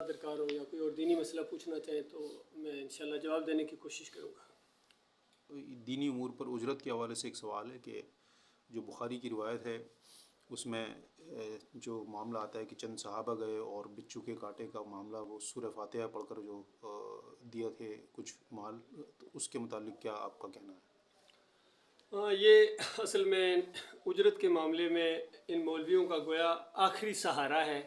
درکار ہو یا کوئی اور دینی مسئلہ پوچھنا چاہیں تو میں انشاءاللہ جواب دینے کی کوشش کروں گا۔ دینی امور پر اجرت کے حوالے سے ایک سوال ہے کہ جو بخاری کی روایت ہے اس میں جو معاملہ آتا ہے کہ چند صحابہ گئے اور بچھو کے کانٹے کا معاملہ وہ سورہ فاتحہ پڑھ کر جو دیا تھے کچھ مال، تو اس کے متعلق کیا آپ کا کہنا ہے؟ یہ اصل میں اجرت کے معاملے میں ان مولویوں کا گویا آخری سہارا ہے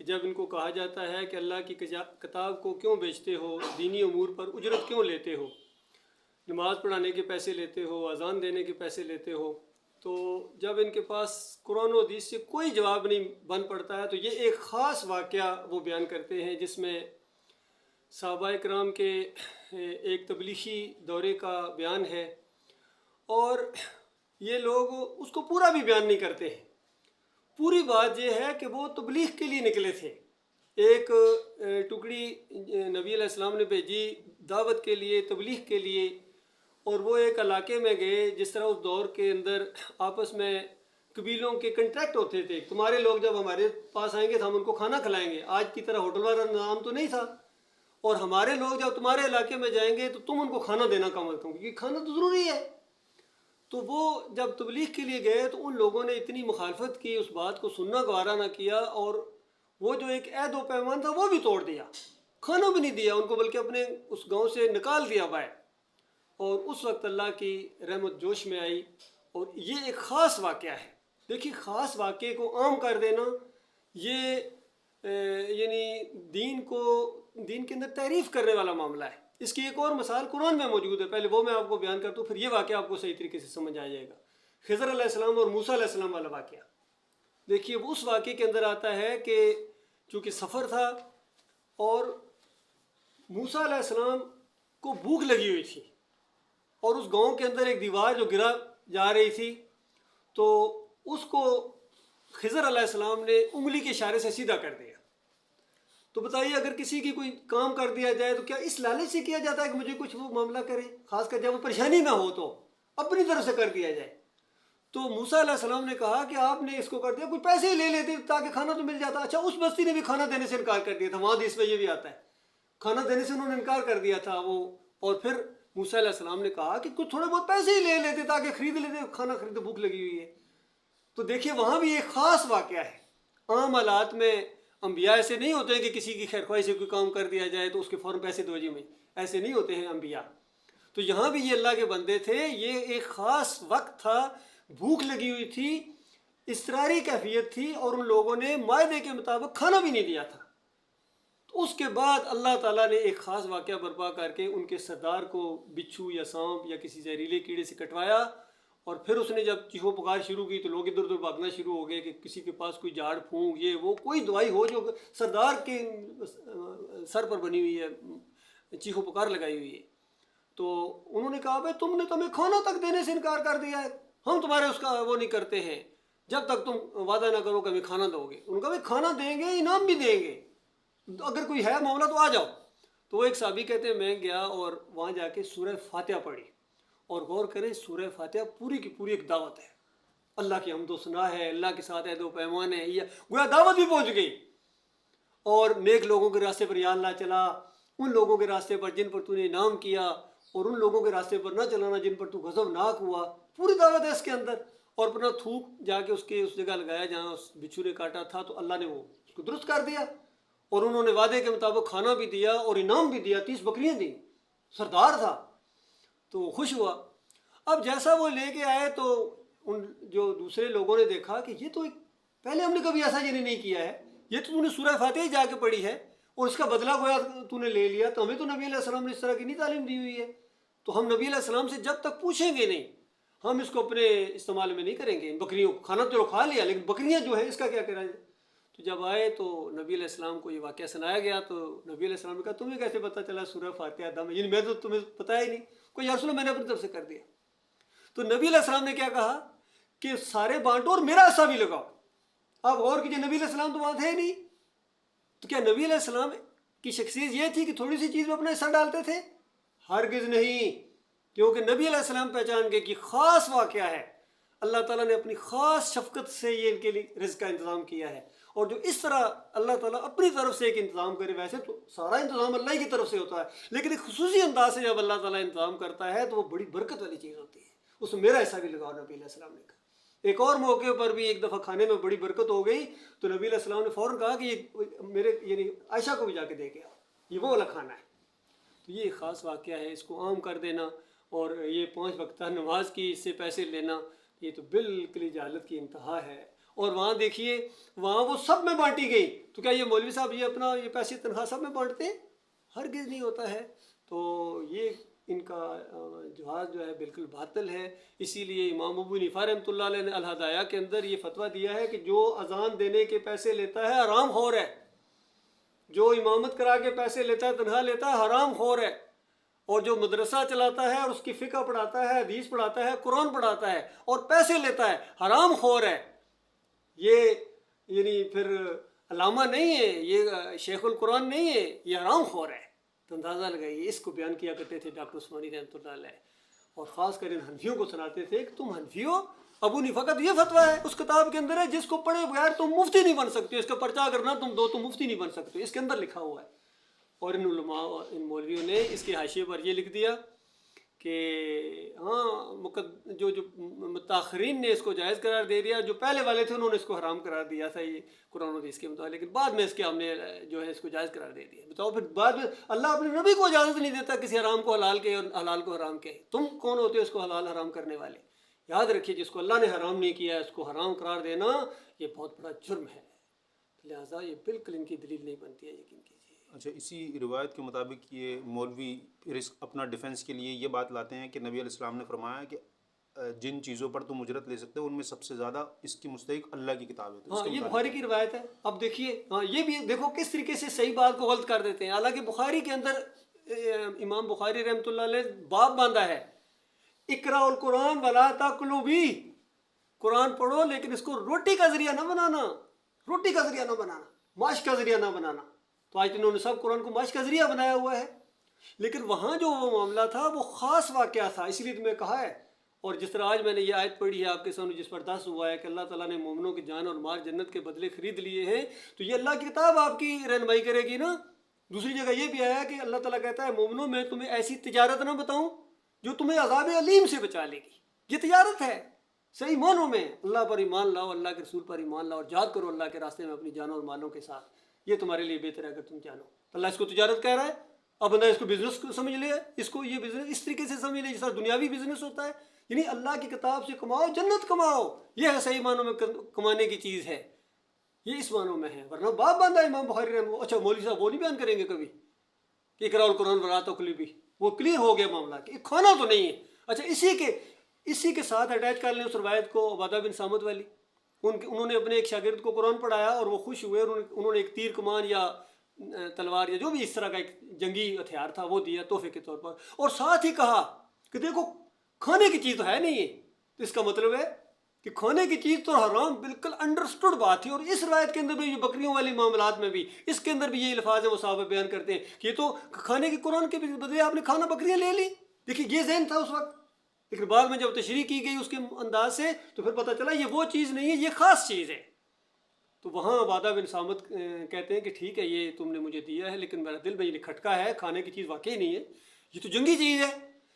کہ جب ان کو کہا جاتا ہے کہ اللہ کی کتاب کو کیوں بیچتے ہو، دینی امور پر اجرت کیوں لیتے ہو، نماز پڑھانے کے پیسے لیتے ہو، اذان دینے کے پیسے لیتے ہو، تو جب ان کے پاس قرآن و حدیث سے کوئی جواب نہیں بن پڑتا ہے تو یہ ایک خاص واقعہ وہ بیان کرتے ہیں جس میں صحابہ کرام کے ایک تبلیغی دورے کا بیان ہے، اور یہ لوگ اس کو پورا بھی بیان نہیں کرتے ہیں۔ پوری بات یہ ہے کہ وہ تبلیغ کے لیے نکلے تھے، ایک ٹکڑی نبی علیہ السلام نے بھیجی دعوت کے لیے، تبلیغ کے لیے، اور وہ ایک علاقے میں گئے جس طرح اس دور کے اندر آپس میں قبیلوں کے کنٹریکٹ ہوتے تھے، تمہارے لوگ جب ہمارے پاس آئیں گے تو ہم ان کو کھانا کھلائیں گے، آج کی طرح ہوٹل والا نظام تو نہیں تھا، اور ہمارے لوگ جب تمہارے علاقے میں جائیں گے تو تم ان کو کھانا دینا کم کرتے ہو کیونکہ کھانا تو ضروری ہے۔ تو وہ جب تبلیغ کے لیے گئے تو ان لوگوں نے اتنی مخالفت کی، اس بات کو سننا گوارا نہ کیا، اور وہ جو ایک عہد و پیمان تھا وہ بھی توڑ دیا، کھانا بھی نہیں دیا ان کو، بلکہ اپنے اس گاؤں سے نکال دیا باہر۔ اور اس وقت اللہ کی رحمت جوش میں آئی، اور یہ ایک خاص واقعہ ہے۔ دیکھیے، خاص واقعے کو عام کر دینا یہ یعنی دین کے اندر تعریف کرنے والا معاملہ ہے۔ اس کی ایک اور مثال قرآن میں موجود ہے، پہلے وہ میں آپ کو بیان کرتا ہوں، پھر یہ واقعہ آپ کو صحیح طریقے سے سمجھ آ جائے گا۔ خضر علیہ السلام اور موسیٰ علیہ السلام والا واقعہ دیکھیے، وہ اس واقعے کے اندر آتا ہے کہ چونکہ سفر تھا اور موسیٰ علیہ السلام کو بھوک لگی ہوئی تھی، اور اس گاؤں کے اندر ایک دیوار جو گرا جا رہی تھی، تو اس کو خضر علیہ السلام نے انگلی کے اشارے سے سیدھا کر دیا۔ تو بتائیے، اگر کسی کی کوئی کام کر دیا جائے تو کیا اس لالچ سے کیا جاتا ہے کہ مجھے کچھ وہ معاملہ کرے، خاص کر جب وہ پریشانی میں ہو تو اپنی طرف سے کر دیا جائے؟ تو موسیٰ علیہ السلام نے کہا کہ آپ نے اس کو کر دیا، کوئی پیسے ہی لے لیتے تاکہ کھانا تو مل جاتا۔ اچھا، اس بستی نے بھی کھانا دینے سے انکار کر دیا تھا، وہاں اس میں یہ بھی آتا ہے، کھانا دینے سے انہوں نے انکار کر دیا تھا وہ، اور پھر موسیٰ علیہ السلام نے کہا کہ کچھ تھوڑے بہت پیسے ہی لے لیتے تاکہ خرید لیتے، کھانا خریدتے، بھوک لگی ہوئی ہے۔ تو دیکھیے، وہاں بھی ایک خاص واقعہ ہے۔ عام حالات میں انبیاء ایسے نہیں ہوتے ہیں کہ کسی کی خیر خواہی سے کوئی کام کر دیا جائے تو اس کے فوراً پیسے دو جی میں، ایسے نہیں ہوتے ہیں انبیاء۔ تو یہاں بھی یہ اللہ کے بندے تھے، یہ ایک خاص وقت تھا، بھوک لگی ہوئی تھی، اضطراری کیفیت تھی، اور ان لوگوں نے معاہدے کے مطابق کھانا بھی نہیں دیا تھا۔ تو اس کے بعد اللہ تعالیٰ نے ایک خاص واقعہ برپا کر کے ان کے سردار کو بچھو یا سانپ یا کسی زہریلے کیڑے سے کٹوایا، اور پھر اس نے جب چیخو پکار شروع کی تو لوگ ادھر ادھر بھاگنا شروع ہو گئے کہ کسی کے پاس کوئی جھاڑ پھونک یہ وہ کوئی دوائی ہو جو سردار کے سر پر بنی ہوئی ہے، چیخو پکار لگائی ہوئی ہے۔ تو انہوں نے کہا، بھائی تم نے تو ہمیں کھانا تک دینے سے انکار کر دیا ہے، ہم تمہارے اس کا وہ نہیں کرتے ہیں جب تک تم وعدہ نہ کرو کہ ہمیں کھانا دو گے۔ انہوں نے کہا، بھائی کھانا دیں گے، انعام بھی دیں گے، اگر کوئی ہے معاملہ تو آ جاؤ۔ تو وہ ایک صحابی کہتے ہیں، میں گیا اور وہاں جا کے سورہ فاتحہ پڑھی، اور غور کریں، سورہ فاتحہ پوری کی پوری ایک دعوت ہے، اللہ کی حمد و ثنا ہے، اللہ کے ساتھ عہد و پیمان ہے، یہ گویا دعوت بھی پہنچ گئی۔ اور نیک لوگوں کے راستے پر یا اللہ چلا، ان لوگوں کے راستے پر جن پر تو نے انعام کیا، اور ان لوگوں کے راستے پر نہ چلانا جن پر تو غضبناک ہوا، پوری دعوت ہے اس کے اندر۔ اور اپنا تھوک جا کے اس جگہ لگایا جہاں اس بچھو نے کاٹا تھا، تو اللہ نے وہ اس کو درست کر دیا، اور انہوں نے وعدے کے مطابق کھانا بھی دیا اور انعام بھی دیا، 30 بکریاں دیں، سردار تھا تو خوش ہوا۔ اب جیسا وہ لے کے آئے تو ان جو دوسرے لوگوں نے دیکھا کہ یہ تو پہلے ہم نے کبھی ایسا یہ نہیں کیا ہے، یہ تو نے سورہ فاتحہ جا کے پڑھی ہے اور اس کا بدلہ گویا تو نے لے لیا، تو ہمیں تو نبی علیہ السلام نے اس طرح کی نہیں تعلیم دی ہوئی ہے، تو ہم نبی علیہ السلام سے جب تک پوچھیں گے نہیں ہم اس کو اپنے استعمال میں نہیں کریں گے۔ بکریوں کو کھانا تو کھا لیا، لیکن بکریاں جو ہیں اس کا کیا کریں؟ تو جب آئے تو نبی علیہ السلام کو یہ واقعہ سنایا گیا، تو نبی علیہ السلام نے کہا، تمہیں کیسے پتہ چلا سورہ فاتحہ دم؟ یعنی میں تو تمہیں پتہ ہی نہیں، کوئی یا رسول اللہ، میں نے اپنی طرف سے کر دیا۔ تو نبی علیہ السلام نے کیا کہا کہ سارے بانٹو اور میرا حصہ بھی لگاؤ۔ آپ غور کیجیے، نبی علیہ السلام تو وہاں تھے نہیں، تو کیا نبی علیہ السلام کی شخصیت یہ تھی کہ تھوڑی سی چیز میں اپنا حصہ ڈالتے تھے؟ ہرگز نہیں، کیونکہ نبی علیہ السلام پہچان گئے کہ خاص واقعہ ہے، اللہ تعالیٰ نے اپنی خاص شفقت سے یہ ان کے لیے رزق کا انتظام کیا ہے، اور جو اس طرح اللہ تعالیٰ اپنی طرف سے ایک انتظام کرے، ویسے تو سارا انتظام اللہ ہی کی طرف سے ہوتا ہے، لیکن ایک خصوصی انداز سے جب اللہ تعالیٰ انتظام کرتا ہے تو وہ بڑی برکت والی چیز ہوتی ہے. اس میں میرا حصہ بھی لگاؤ، نبی علیہ السلام نے کہا. ایک اور موقع پر بھی ایک دفعہ کھانے میں بڑی برکت ہو گئی تو نبی علیہ السلام نے فوراً کہا کہ یہ میرے یعنی عائشہ کو بھی جا کے دے کے آؤ، یہ وہ والا کھانا ہے. تو یہ ایک خاص واقعہ ہے، اس کو عام کر دینا اور یہ 5 وقتہ نماز کی اس سے پیسے لینا، یہ تو بالکل ہی جہالت کی انتہا ہے. اور وہاں دیکھیے، وہاں وہ سب میں بانٹی گئی، تو کیا یہ مولوی صاحب یہ اپنا یہ پیسے تنخواہ سب میں بانٹتے ہیں؟ ہرگز نہیں ہوتا ہے. تو یہ ان کا جہاد جو ہے بالکل باطل ہے. اسی لیے امام ابو حنیفہ رحمۃ اللہ علیہ نے الہدایہ کے اندر یہ فتویٰ دیا ہے کہ جو اذان دینے کے پیسے لیتا ہے حرام خور ہے، جو امامت کرا کے پیسے لیتا ہے تنخواہ لیتا ہے حرام خور ہے، اور جو مدرسہ چلاتا ہے اور اس کی فقہ پڑھاتا ہے، حدیث پڑھاتا ہے، قرآن پڑھاتا ہے اور پیسے لیتا ہے حرام خور ہے. یہ یعنی پھر علامہ نہیں ہے، یہ شیخ القرآن نہیں ہے، یہ حرام خور ہے. تو اندازہ لگائیے، اس کو بیان کیا کرتے تھے ڈاکٹر عثمانی رحمۃ اللہ علیہ، اور خاص کر ان حنفیوں کو سناتے تھے کہ تم حنفی ہو، ابو حنیفہ کا تو یہ فتویٰ ہے اس کتاب کے اندر ہے، جس کو پڑھے بغیر تم مفتی نہیں بن سکتے، اس کا پرچہ کرنا تم دو تم مفتی نہیں بن سکتے، اس کے اندر لکھا ہوا ہے. اور ان علماء ان مولویوں نے اس کے حاشیے پر یہ لکھ دیا کہ ہاں جو متاخرین نے اس کو جائز قرار دے دیا، جو پہلے والے تھے انہوں نے اس کو حرام قرار دیا تھا یہ قرآن و حدیث کے مطابق، لیکن بعد میں اس کے ہم نے جو ہے اس کو جائز قرار دے دیا. بتاؤ پھر بعد میں اللہ اپنے نبی کو اجازت نہیں دیتا کسی حرام کو حلال کے اور حلال کو حرام کے، تم کون ہوتے ہو اس کو حلال حرام کرنے والے؟ یاد رکھیے، جس کو اللہ نے حرام نہیں کیا ہے اس کو حرام قرار دینا یہ بہت بڑا جرم ہے، لہٰذا یہ بالکل ان کی دلیل نہیں بنتی ہے، یقین کیجیے. اچھا، اسی روایت کے مطابق یہ مولوی پھر اپنا ڈیفنس کے لیے یہ بات لاتے ہیں کہ نبی علیہ السلام نے فرمایا کہ جن چیزوں پر تم اجرت لے سکتے ہو ان میں سب سے زیادہ اس کی مستحق اللہ کی کتاب ہے. ہاں، یہ بخاری کی روایت ہے. اب دیکھیے، ہاں یہ بھی دیکھو کس طریقے سے صحیح بات کو غلط کر دیتے ہیں. حالانکہ بخاری کے اندر امام بخاری رحمۃ اللہ علیہ باب باندھا ہے، اقرا القرآن ولا تاکلوا بھی، قرآن پڑھو لیکن اس کو روٹی کا ذریعہ نہ بنانا، روٹی کا ذریعہ نہ بنانا، معاش کا ذریعہ نہ بنانا. تو آج انہوں نے سب قرآن کو معاش کا ذریعہ بنایا ہوا ہے، لیکن وہاں جو وہ معاملہ تھا وہ خاص واقعہ تھا، اس لیے تمہیں کہا ہے. اور جس طرح آج میں نے یہ آیت پڑھی ہے آپ کے سامنے، جس پر درس ہوا ہے کہ اللہ تعالیٰ نے مومنوں کی جان اور مال جنت کے بدلے خرید لیے ہیں، تو یہ اللہ کی کتاب آپ کی رہنمائی کرے گی نا. دوسری جگہ یہ بھی آیا کہ اللہ تعالیٰ کہتا ہے مومنوں میں تمہیں ایسی تجارت نہ بتاؤں جو تمہیں عذاب علیم سے بچا لے گی. یہ تجارت ہے صحیح معنوں میں، اللہ پر ایمان لاؤ، اللہ کے رسول پر ایمان لاؤ، اور جہاد کرو اللہ کے راستے میں اپنی جانوں اور مالوں کے ساتھ، یہ تمہارے لیے بہتر ہے اگر تم جانو. اللہ اس کو تجارت کہہ رہا ہے. اب بندہ اس کو بزنس سمجھ لے، اس کو یہ بزنس اس طریقے سے سمجھ لے جس طرح دنیاوی بزنس ہوتا ہے، یعنی اللہ کی کتاب سے کماؤ جنت کماؤ، یہ ہے صحیح معنوں میں کمانے کی چیز ہے، یہ اس معنوں میں ہے. ورنہ باپ باندھا امام بخاری رحمۃ. اچھا مولوی صاحب وہ نہیں بیان کریں گے کبھی کہ اقرا القرآن ولا تاکلوا بھی، وہ کلیئر ہو گیا معاملہ کہ کھانا تو نہیں ہے. اچھا اسی کے ساتھ اٹیچ کر لیں اس روایت کو عبادہ بن صامت والی. انہوں نے اپنے ایک شاگرد کو قرآن پڑھایا اور وہ خوش ہوئے، اور انہوں نے ایک تیر کمان یا تلوار یا جو بھی اس طرح کا ایک جنگی ہتھیار تھا وہ دیا تحفے کے طور پر، اور ساتھ ہی کہا کہ دیکھو کھانے کی چیز تو ہے نہیں ہے. تو اس کا مطلب ہے کہ کھانے کی چیز تو حرام، بالکل انڈرسٹوڈ بات ہے. اور اس روایت کے اندر بھی بکریوں والی معاملات میں بھی اس کے اندر بھی یہ الفاظ ہیں، وہ صحابہ بیان کرتے ہیں کہ یہ تو کھانے کی قرآن کے بدلے آپ نے کھانا بکریاں لے لی. دیکھیے یہ ذہن تھا اس وقت، لیکن بعد میں جب تشریح کی گئی اس کے انداز سے تو پھر پتہ چلا یہ وہ چیز نہیں ہے، یہ خاص چیز ہے. تو وہاں عبادہ بن صامت کہتے ہیں کہ ٹھیک ہے یہ تم نے مجھے دیا ہے، لیکن میرا دل میں یہ کھٹکا ہے، کھانے کی چیز واقعی نہیں ہے، یہ تو جنگی چیز ہے،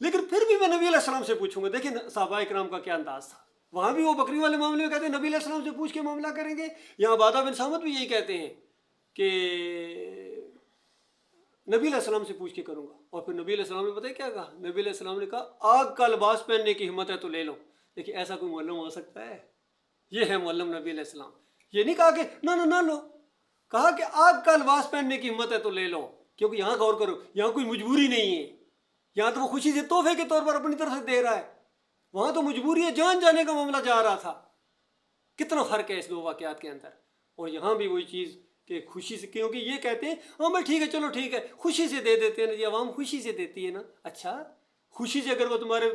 لیکن پھر بھی میں نبی علیہ السلام سے پوچھوں گا. دیکھیں صحابہ اکرام کا کیا انداز تھا. وہاں بھی وہ بکری والے معاملے میں کہتے ہیں نبی علیہ السلام سے پوچھ کے معاملہ کریں گے. یہاں عبادہ بن صامت بھی یہی کہتے ہیں کہ نبی علیہ السلام سے پوچھ کے کروں گا. اور پھر نبی علیہ السلام نے بتایا کیا کہا؟ نبی علیہ السلام نے کہا آگ کا لباس پہننے کی ہمت ہے تو لے لو. دیکھیے ایسا کوئی معلم ہو سکتا ہے؟ یہ ہے معلم نبی علیہ السلام. یہ نہیں کہا کہ نہ لو، کہا کہ آگ کا لباس پہننے کی ہمت ہے تو لے لو. کیونکہ یہاں غور کرو، یہاں کوئی مجبوری نہیں ہے، یہاں تو وہ خوشی سے تحفے کے طور پر اپنی طرف سے دے رہا ہے. وہاں تو مجبوری ہے، جان جانے کا معاملہ جا رہا تھا. کتنا فرق ہے اس دو واقعات کے اندر. اور یہاں بھی وہی چیز کہ خوشی سے، کیونکہ یہ کہتے ہیں ہاں بھائی ٹھیک ہے چلو ٹھیک ہے، خوشی سے دے دیتے ہیں نا، یہ عوام خوشی سے دیتی ہے نا. اچھا خوشی سے اگر وہ تمہارے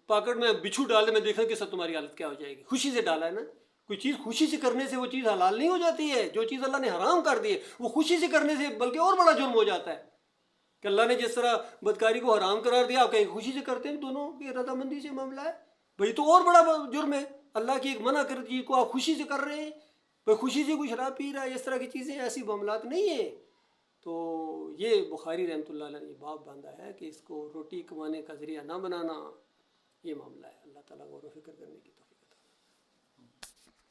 پاکٹ میں بچھو ڈال دے، میں دیکھا کہ سب تمہاری حالت کیا ہو جائے گی. خوشی سے ڈالا ہے نا. کوئی چیز خوشی سے کرنے سے وہ چیز حلال نہیں ہو جاتی ہے. جو چیز اللہ نے حرام کر دی ہے وہ خوشی سے کرنے سے بلکہ اور بڑا جرم ہو جاتا ہے. کہ اللہ نے جس طرح بدکاری کو حرام قرار دیا، آپ کہیں خوشی سے کرتے ہیں، دونوں کی رضامندی سے معاملہ ہے، بھائی تو اور بڑا جرم ہے. اللہ کی ایک منع کر چیز کو آپ خوشی سے کر رہے ہیں، کوئی خوشی سے کوئی شراب پی رہا ہے، اس طرح کی چیزیں، ایسی معاملات نہیں ہیں. تو یہ بخاری رحمۃ اللہ علیہ نے باب باندھا ہے کہ اس کو روٹی کمانے کا ذریعہ نہ بنانا، یہ معاملہ ہے. اللہ تعالیٰ کو